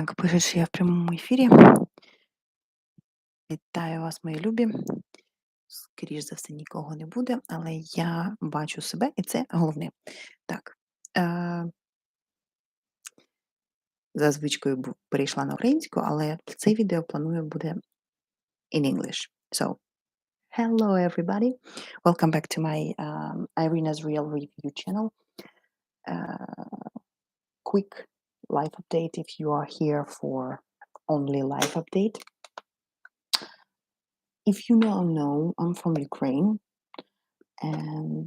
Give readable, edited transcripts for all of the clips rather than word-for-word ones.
Так, пишуть, що я в прямому ефірі. Вітаю вас, мої любі. Скоріш за все, нікого не буде, але я бачу себе, і це головне. Так, за звичкою перейшла на українську, але це відео планую буде in English. So, hello everybody. Welcome back to my Irina's Real Review channel. Quick life update if you are here for only life update. If you don't know, I'm from Ukraine and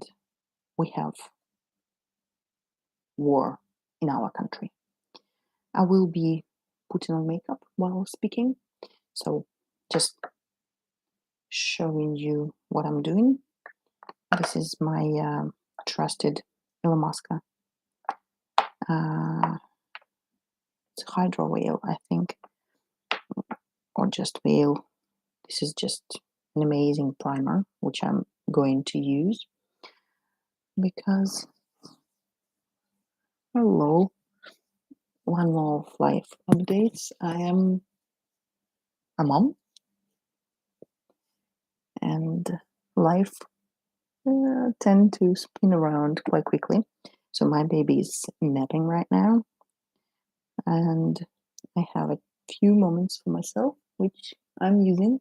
we have war in our country. I will be putting on makeup while speaking, so just showing you what I'm doing. This is my trusted Ilamasca. It's Hydro Veil, I think, or just Veil. This is just an amazing primer, which I'm going to use because, hello, one more of life updates. I am a mom, and life tend to spin around quite quickly. So my baby is napping right now, and I have a few moments for myself, which I'm using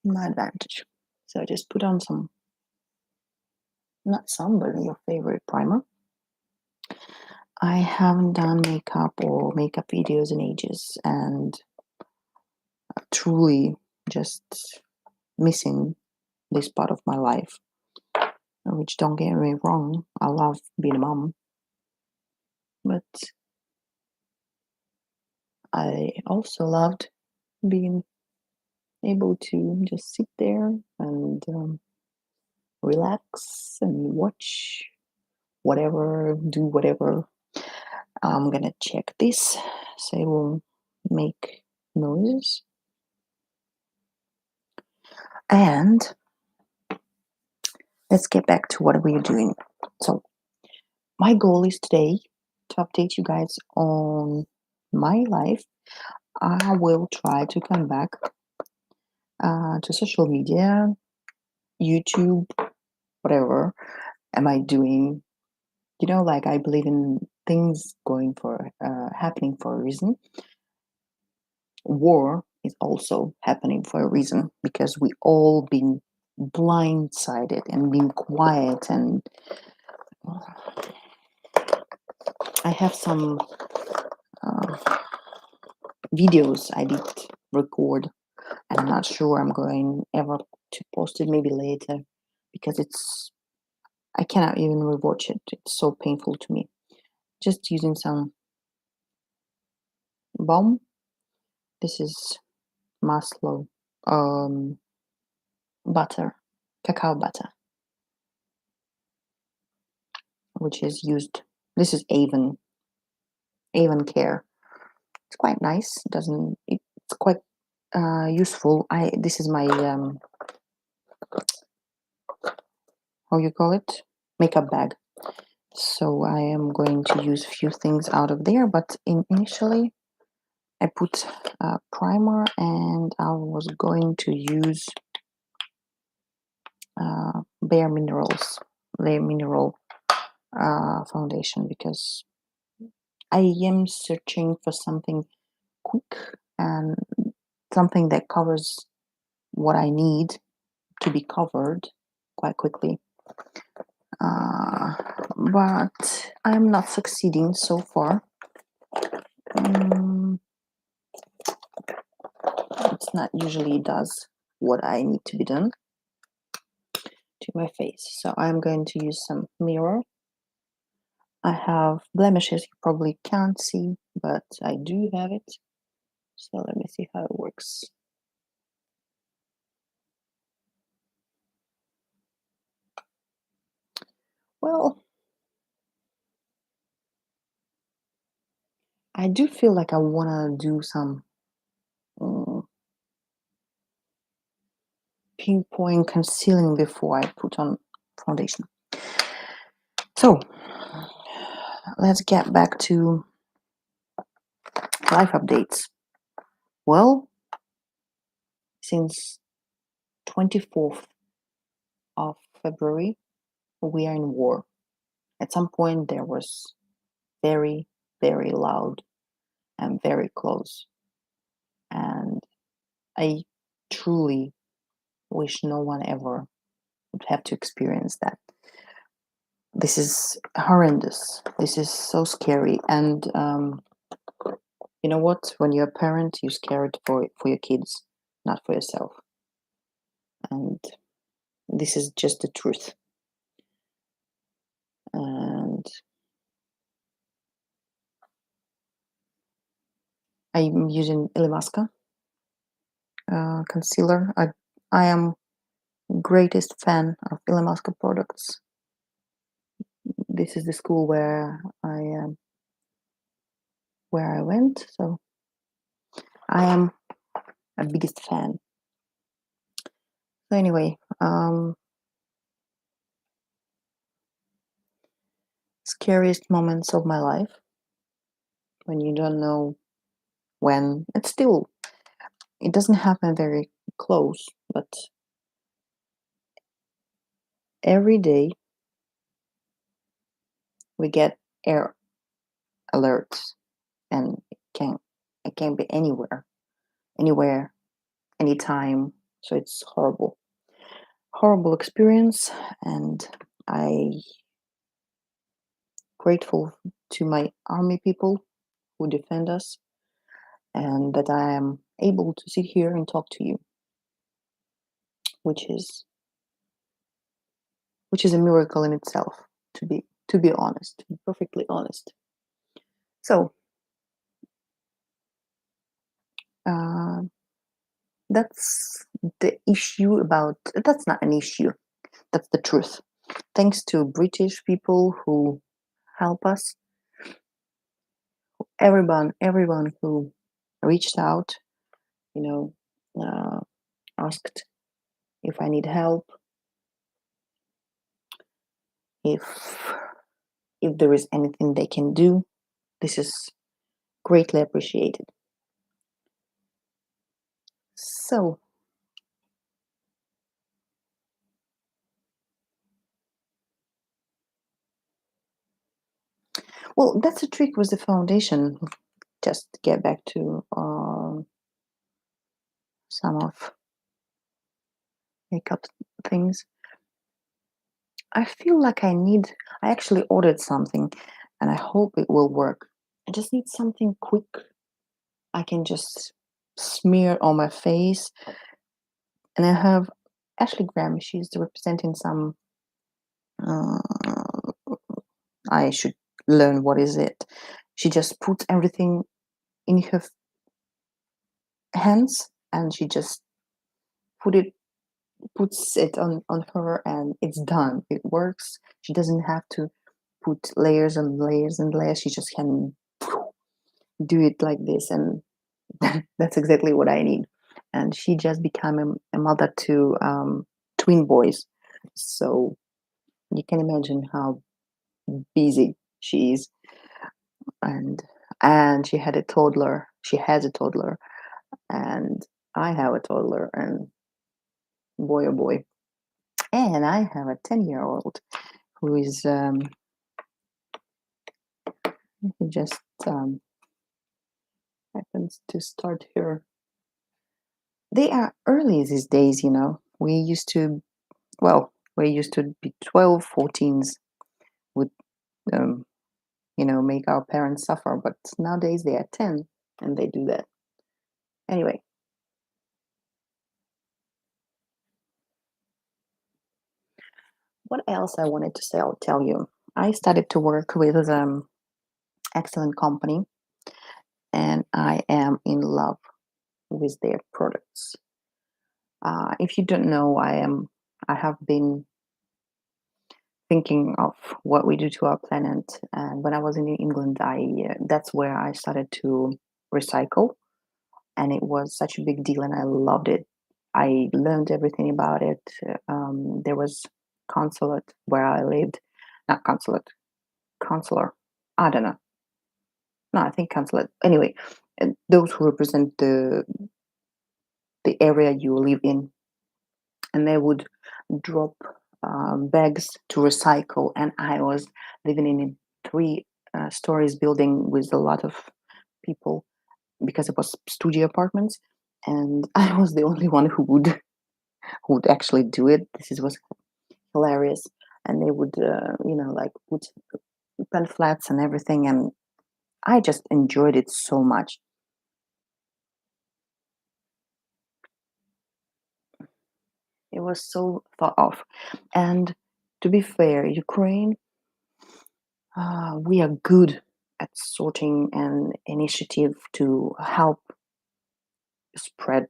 in my advantage. So I just put on some, not some, but your favorite primer. I haven't done makeup or makeup videos in ages, and truly just missing this part of my life. Which, don't get me wrong, I love being a mom, but I also loved being able to just sit there and relax and watch whatever, do whatever. I'm gonna check this so it will make noises. And let's get back to what we're doing. So my goal is today to update you guys on my life. I will try to come back to social media, YouTube, whatever am I doing. You know, like, I believe in things happening for a reason. War is also happening for a reason, because we all been blindsided and been quiet. And I have some videos I did record, and I'm not sure I'm going ever to post it, maybe later, because I cannot even rewatch it. It's so painful to me. Just using some balm. This is Maslow butter, cacao butter, which is used. This is Avon Care. It's quite nice. It's quite useful. This is my how you call it, makeup bag. So I am going to use a few things out of there, but initially I put primer, and I was going to use Bare Mineral foundation, because I am searching for something quick and something that covers what I need to be covered quite quickly. But I'm not succeeding so far. It's not usually does what I need to be done to my face. So I'm going to use some mirror. I have blemishes you probably can't see, but I do have it. So let me see how it works. Well, I do feel like I want to do some pinpoint concealing before I put on foundation. So let's get back to Life updates. Well, since 24th of February, we are in war. At some point, there was very, very loud and very close. And I truly wish no one ever would have to experience that. This is horrendous. This is so scary. And you know what? When you're a parent, you're scared for your kids, not for yourself. And this is just the truth. And I'm using Ilimaska concealer. I am greatest fan of Ilimaska products. This is the school where I went, so I am a biggest fan. So anyway, scariest moments of my life when you don't know when. It doesn't happen very close, but every day we get air alerts, and it can be anywhere, anytime. So it's horrible experience, and I grateful to my army people who defend us, and that I am able to sit here and talk to you, which is a miracle in itself. To be honest, to be perfectly honest. So uh, that's the issue about. That's not an issue. That's the truth. Thanks to British people who help us, everyone who reached out, you know, uh, asked if I need help, if there is anything they can do. This is greatly appreciated. So, well, that's a trick with the foundation. Just to get back to some of makeup things. I feel like I actually ordered something and I hope it will work. I just need something quick. I can just smear on my face. And I have Ashley Graham. She's representing some. Uh, I should learn what is it. She just puts everything in her hands, and she just put it puts it on her, and it's done. It works. She doesn't have to put layers and layers and layers. She just can do it like this, and that's exactly what I need. And she just became a mother to twin boys, so you can imagine how busy she is. And she had a toddler. She has a toddler, and I have a toddler, and boy oh boy. And I have a 10-year-old who is who just happens to start her. They are early these days, you know. We used to be 12, 14s would, um, make our parents suffer, but nowadays they are 10 and they do that. Anyway, what else I wanted to say, I'll tell you. I started to work with excellent company, and I am in love with their products. If you don't know, I have been thinking of what we do to our planet. And when I was in England, I that's where I started to recycle, and it was such a big deal, and I loved it. I learned everything about it. There was consulate where I lived, not consulate, consular. I don't know. No, I think consulate. Anyway, and those who represent the area you live in, and they would drop bags to recycle. And I was living in a three stories building with a lot of people because it was studio apartments, and I was the only one who would actually do it. Was hilarious, and they would like put pamphlets and everything, and I just enjoyed it so much. It was so thought of, and to be fair, Ukraine, we are good at sorting an initiative to help spread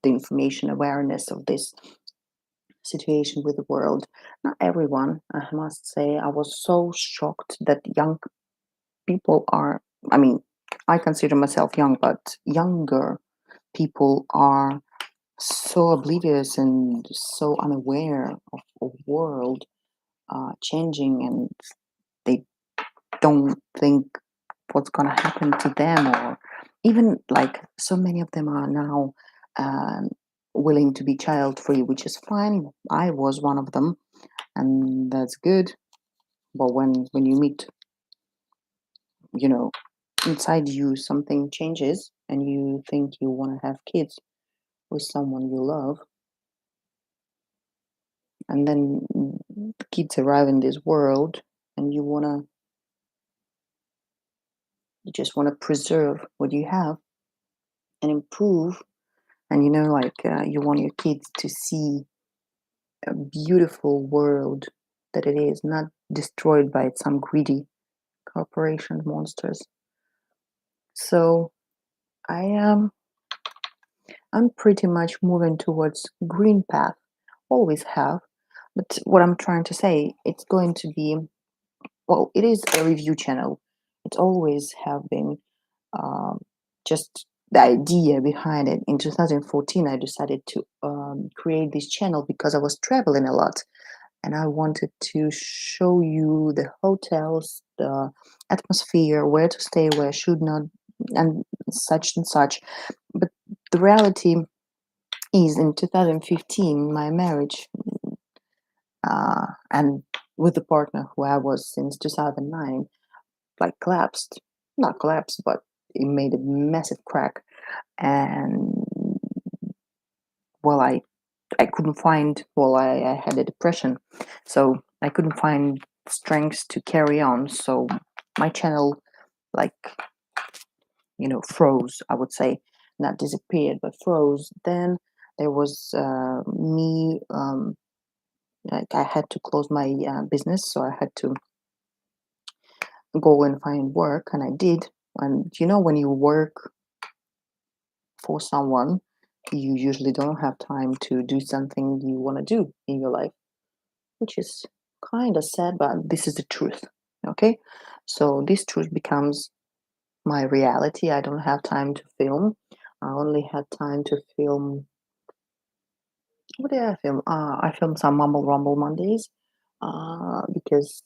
the information awareness of this situation with the world. Not everyone, I must say. I was so shocked that young people are, I mean, I consider myself young, but younger people are so oblivious and so unaware of world changing, and they don't think what's going to happen to them, or even like so many of them are now um, willing to be child free, which is fine. I was one of them, and that's good. But when you meet, you know, inside you something changes and you think you want to have kids with someone you love, and then the kids arrive in this world, and you just want to preserve what you have and improve, and you want your kids to see a beautiful world that it is, not destroyed by some greedy corporation monsters. So I am I'm pretty much moving towards green path. Always have. But what I'm trying to say, it's going to be, well, it is a review channel. It always have been, um, just the idea behind it. In 2014, I decided to create this channel because I was traveling a lot, and I wanted to show you the hotels, the atmosphere, where to stay, where should not, and such and such. But the reality is, in 2015, my marriage, and with the partner who I was since 2009, like collapsed. Not collapsed, but it made a massive crack. And well, I couldn't find. Well, I had a depression, so I couldn't find strength to carry on. So my channel, like froze. I would say not disappeared, but froze. Then there was me. Like I had to close my business, so I had to go and find work, and I did. And when you work for someone, you usually don't have time to do something you want to do in your life, which is kind of sad, but this is the truth. Okay, so this truth becomes my reality. I don't have time to film. I only had time to film. What did I film? I filmed some Mumble Rumble Mondays, because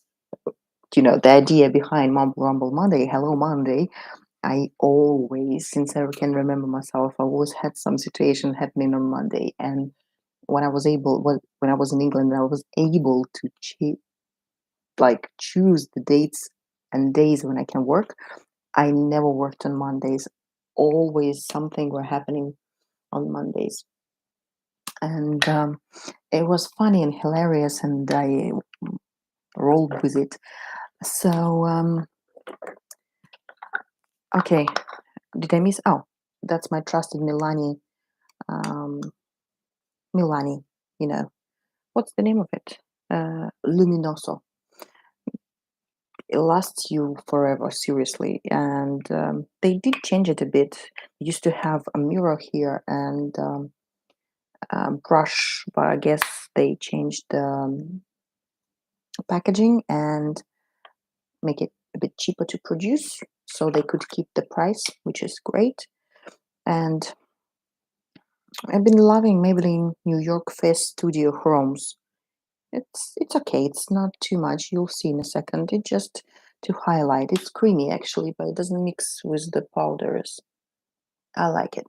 the idea behind Mumble Rumble Monday, Hello Monday. I always, since I can remember myself, I always had some situation happening on Monday, and when I was in England, I was able to choose the dates and days when I can work. I never worked on Mondays. Always something were happening on Mondays, and it was funny and hilarious, and I rolled with it. So okay, did I miss? Oh, that's my trusted Um, Milani. What's the name of it? Luminoso. It lasts you forever, seriously. And they did change it a bit. Used to have a mirror here and a brush, but I guess they changed the packaging and make it a bit cheaper to produce, so they could keep the price, which is great. And I've been loving Maybelline New York Face Studio Chromes. It's okay. It's not too much. You'll see in a second. It just to highlight. It's creamy actually, but it doesn't mix with the powders. I like it.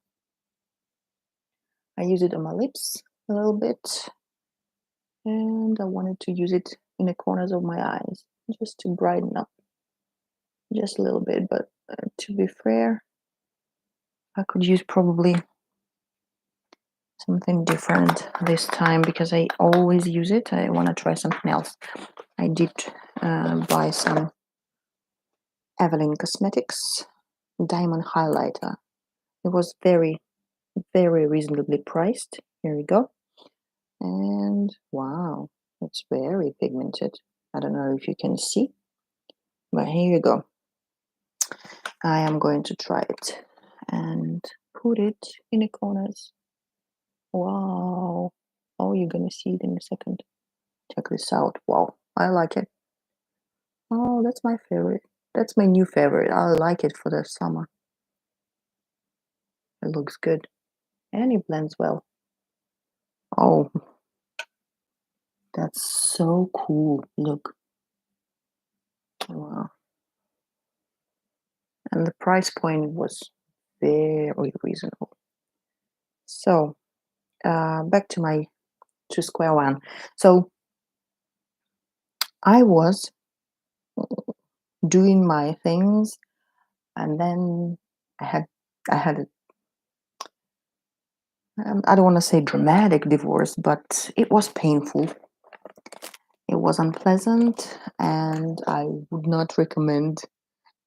I use it on my lips a little bit, and I wanted to use it in the corners of my eyes just to brighten up just a little bit. But to be fair, I could use probably something different this time because I always use it. I want to try something else. I did buy some Evelyn Cosmetics diamond highlighter. It was very, very reasonably priced. Here we go. And wow, it's very pigmented. I don't know if you can see, but here you go. I am going to try it and put it in the corners. Wow. Oh, you're gonna see it in a second. Check this out. Wow, I like it. Oh, that's my favorite. That's my new favorite. I like it for the summer. It looks good and it blends well. Oh, that's so cool. Look. Wow. And the price point was very reasonable. So, back to my to square one. So, I was doing my things, and then I had I had I don't want to say dramatic divorce, but it was painful. It was unpleasant, and I would not recommend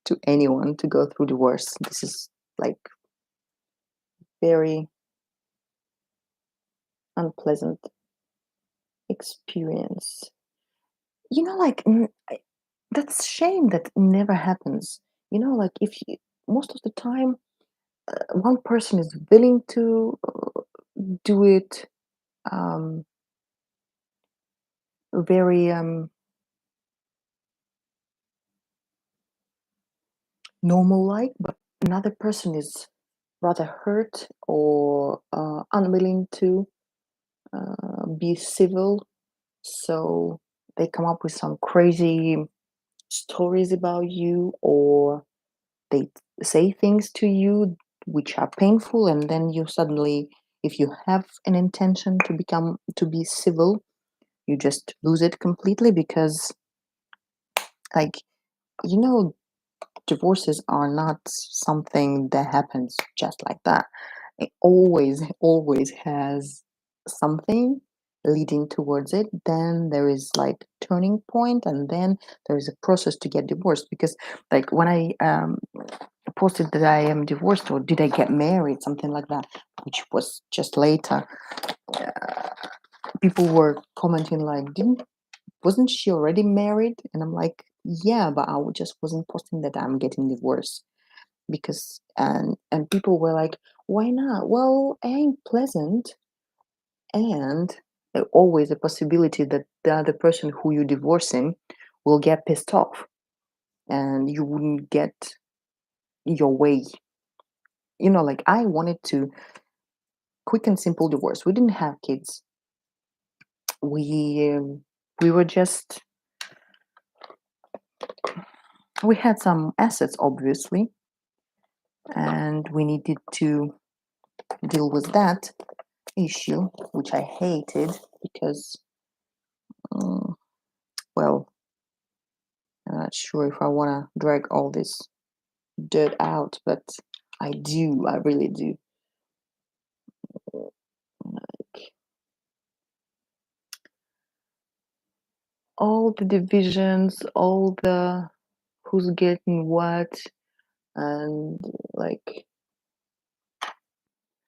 to anyone to go through divorce. This is like very unpleasant experience. Like that's shame that never happens. Like if you, most of the time one person is willing to do it um, very normal like, but another person is rather hurt or unwilling to be civil. So they come up with some crazy stories about you, or they say things to you which are painful, and then you suddenly, if you have an intention to be civil, you just lose it completely because, like, you know divorces are not something that happens just like that. It always has something leading towards it. Then there is like turning point, and then there is a process to get divorced. Because, like, when I posted that I am divorced or did I get married, something like that, which was just later, uh, people were commenting like, "Didn't wasn't she already married?" And I'm like, yeah, but just wasn't posting that I'm getting divorced because and people were like, why not? Well, it ain't pleasant, and always a possibility that the other person who you're divorcing will get pissed off and you wouldn't get your way. Like, I wanted to quick and simple divorce. We didn't have kids. We were just we had some assets, obviously, and we needed to deal with that issue, which I hated because, mm, well, I'm not sure if I want to drag all this dirt out, but I do. I really do. Like, all the divisions, all the who's getting what, and like,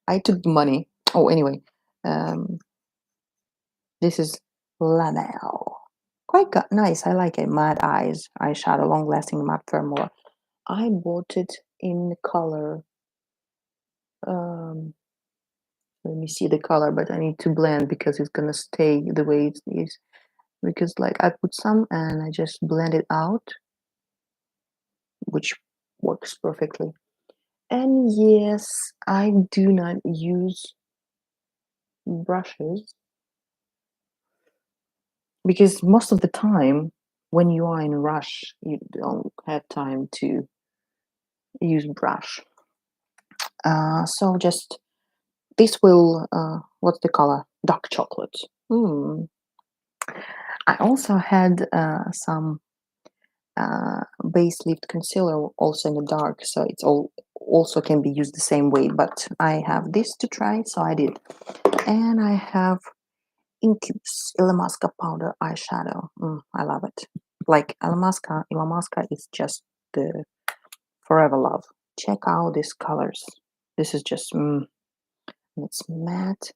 I took the money. Oh, anyway, um, this is Lanel. Quite nice. I like it. Mad Eyes eyeshadow, long lasting matte formula. I bought it in the color. Um, Let me see the color, but I need to blend because it's gonna stay the way it is. Because, like, I put some and I just blend it out, which works perfectly. And yes, I do not use brushes because most of the time, when you are in a rush, you don't have time to use brush. So just this will what's the color? Dark chocolate. Hmm. I also had some base lift concealer also in the dark, so it's all also can be used the same way. But I have this to try, so I did, and I have Incubus Ilamasca powder eyeshadow. I love it. Like Ilamasca is just the forever love. Check out these colors. This is just and it's matte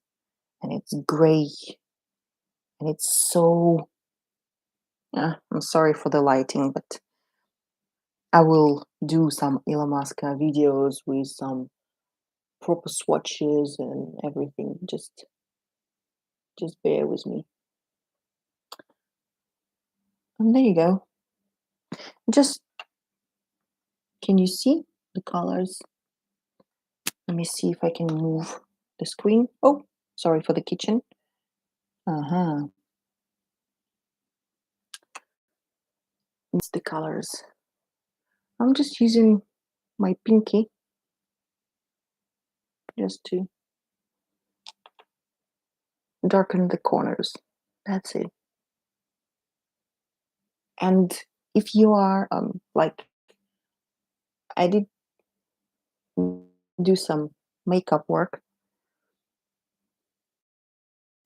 and it's gray and it's so. I'm sorry for the lighting, but I will do some Ilamasca videos with some proper swatches and everything. Just bear with me. And there you go. Just can you see the colors? Let me see if I can move the screen. Oh, sorry for the kitchen. Uh-huh. It's the colors. I'm just using my pinky just to darken the corners. That's it. And if you are like I did do some makeup work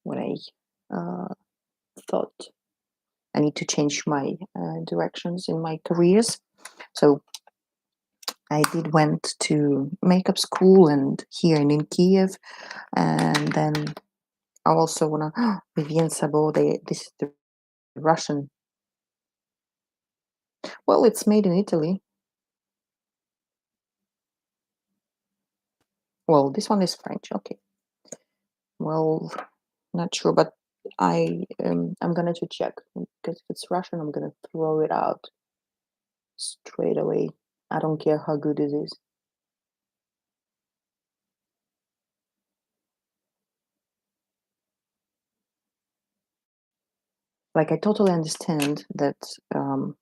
when I thought I need to change my directions in my careers. So I did went to makeup school and here in Kiev, and then I also wanna Vivienne Sabot. This is the Russian. Well, it's made in Italy. Well, this one is French. Okay. Well, not sure, but I'm gonna to check because if it's Russian, I'm gonna throw it out straight away. I don't care how good it is. Like I totally understand that. Um,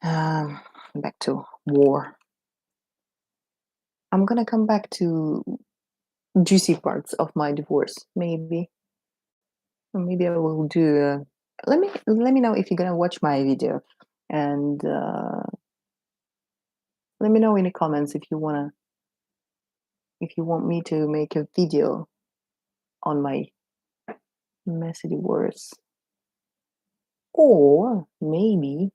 Back to war. I'm gonna come back to juicy parts of my divorce. Maybe, or maybe I will do. Let me know if you're gonna watch my video, and let me know in the comments if you want me to make a video on my messy divorce, or maybe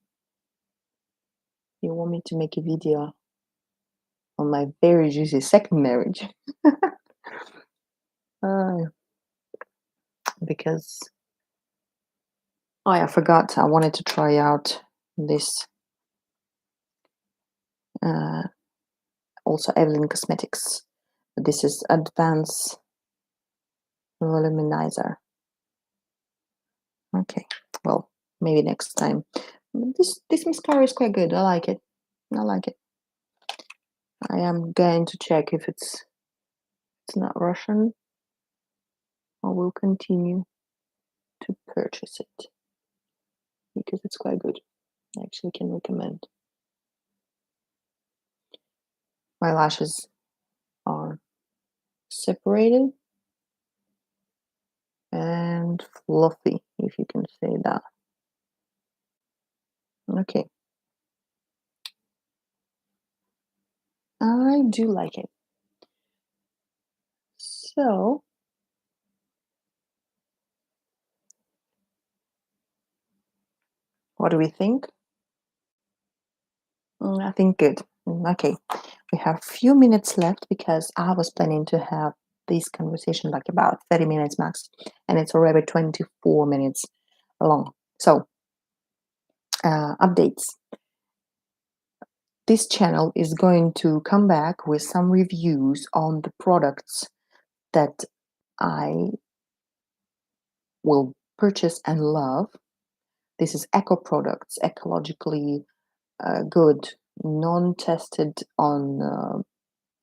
you want me to make a video on my very juicy second marriage. uh, because oh, I forgot. I wanted to try out this. Uh, Also Evelyn Cosmetics. This is Advanced Voluminizer. Okay, well, maybe next time. This mascara is quite good. I like it. I like it. I am going to check if it's not Russian. I will continue to purchase it because it's quite good. I actually can recommend. My lashes are separated and fluffy, if you can say that. Okay, I do like it. So, what do we think? I think good. Okay, we have few minutes left because I was planning to have this conversation like about 30 minutes max, and it's already 24 minutes long. So, updates. This channel is going to come back with some reviews on the products that I will purchase and love. This is eco products, ecologically good, non-tested on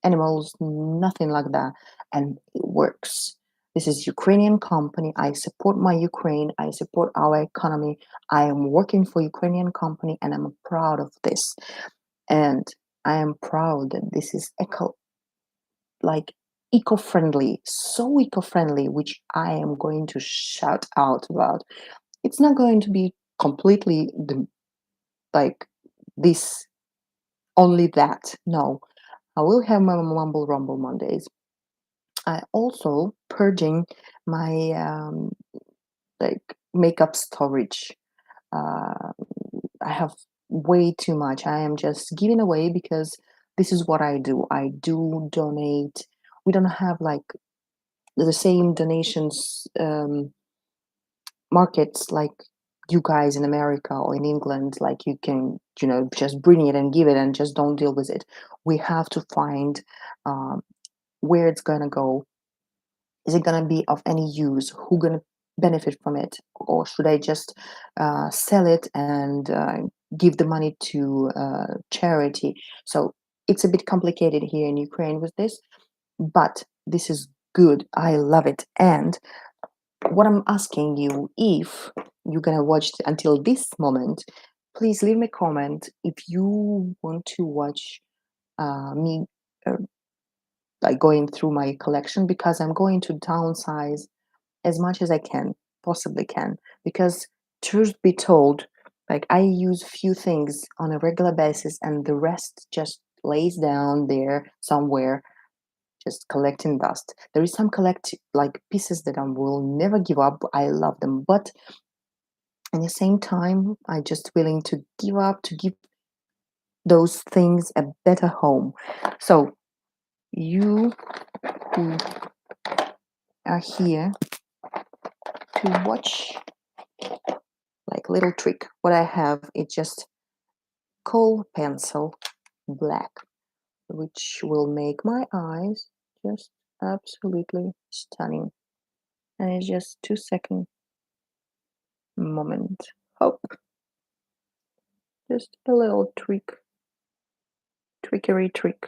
animals, nothing like that, and it works. This is Ukrainian company. I support my Ukraine. I support our economy. I am working for Ukrainian company, and I'm proud of this. And I am proud that this is like eco-friendly, so eco-friendly, which I am going to shout out about. It's not going to be completely like this, only that. No, I will have my mumble rumble Mondays. I also purging my like makeup storage. uh, I have way too much. I am just giving away because this is what I do. I do donate. We don't have like the same donations markets like you guys in America or in England. Like you can, just bring it and give it and just don't deal with it. We have to find um, where it's gonna go. Is it going to be of any use? Who going to benefit from it? Or should I just sell it and give the money to charity? So it's a bit complicated here in Ukraine with this, but this is good. I love it. And what I'm asking you, if you're going to watch until this moment, please leave me a comment if you want to watch me uh, like going through my collection, because I'm going to downsize as much as I can, possibly can. Because truth be told, like I use few things on a regular basis and the rest just lays down there somewhere, just collecting dust. There is some collect like pieces that I will never give up. I love them, but at the same time, I just willing to give up to give those things a better home. So you who are here to watch like little trick, what I have is just kohl pencil black, which will make my eyes just absolutely stunning. And it's just 2 second moment. Oh, just a little trickery trick.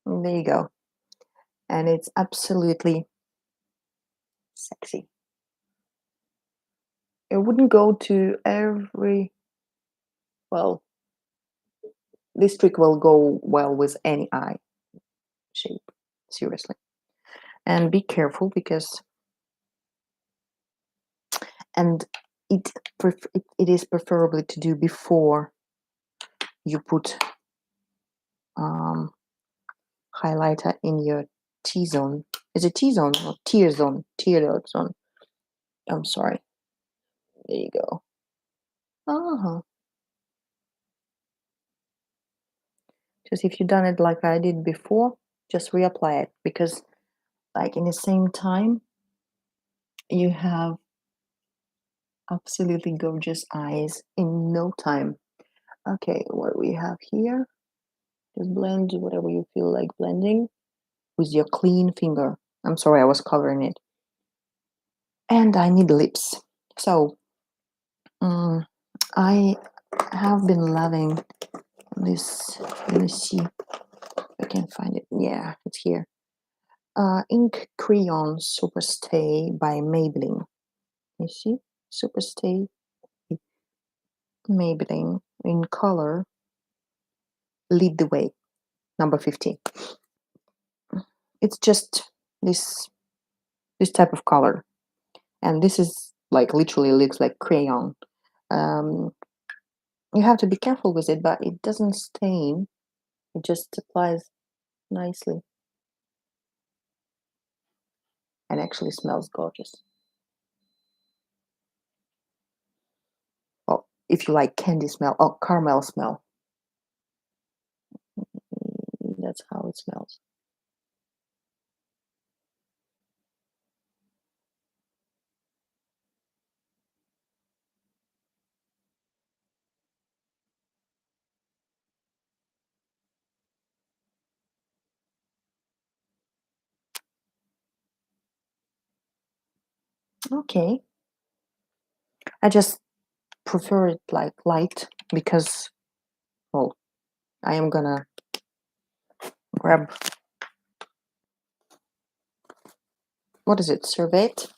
And there you go. And it's absolutely sexy. It wouldn't go to every, well, this trick will go well with any eye shape, seriously. And be careful because, and it is preferably to do before you put um, highlighter in your T-zone. Is it T-zone or tear zone? Tear zone. I'm sorry. There you go. Uh-huh. Just if you've done it like I did before, just reapply it, because like in the same time you have absolutely gorgeous eyes in no time. Okay, what we have here, just blend whatever you feel like blending with your clean finger. I'm sorry, I was covering it. And I need lips. So I have been loving this. Let me see if I can find it. Yeah, it's here. Ink Crayon Superstay by Maybelline. You see? Superstay Maybelline in color Lead the Way, number 15. It's just this type of color. And this is like literally looks like crayon. Um, you have to be careful with it, but it doesn't stain. It just applies nicely and actually smells gorgeous. Well, if you like candy smell, oh, caramel smell, that's how it smells. Okay, I just prefer it like light because, well, I am gonna grab, what is it, Servette,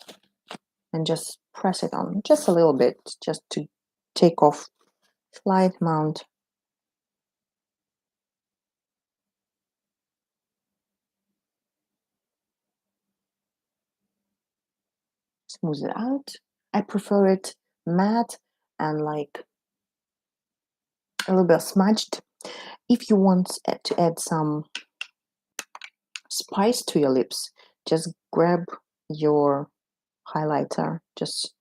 and just press it on just a little bit, just to take off slight amount. Smooth it out. I prefer it matte and like a little bit smudged. If you want to add some spice to your lips, just grab your highlighter, just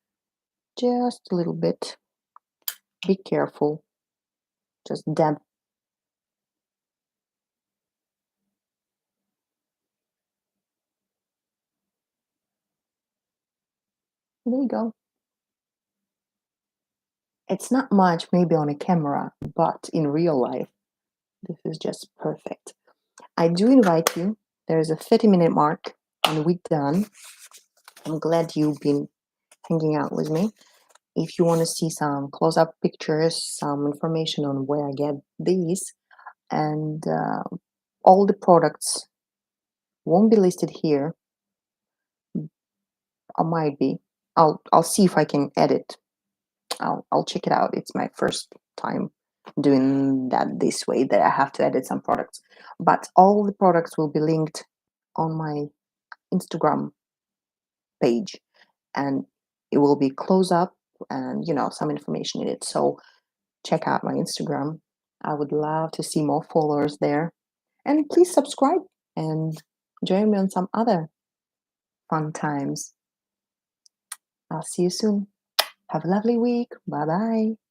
a little bit. Be careful. Just dab. There you go. It's not much maybe on a camera, but in real life, this is just perfect. I do invite you. There's a 30-minute mark and we're done. I'm glad you've been hanging out with me. If you want to see some close-up pictures, some information on where I get these, and all the products won't be listed here. I might be. I'll see if I can edit. I'll check it out. It's my first time doing that this way, that I have to edit some products. But all the products will be linked on my Instagram page, and it will be close up and some information in it. So check out my Instagram. I would love to see more followers there. And please subscribe and join me on some other fun times. I'll see you soon. Have a lovely week. Bye bye.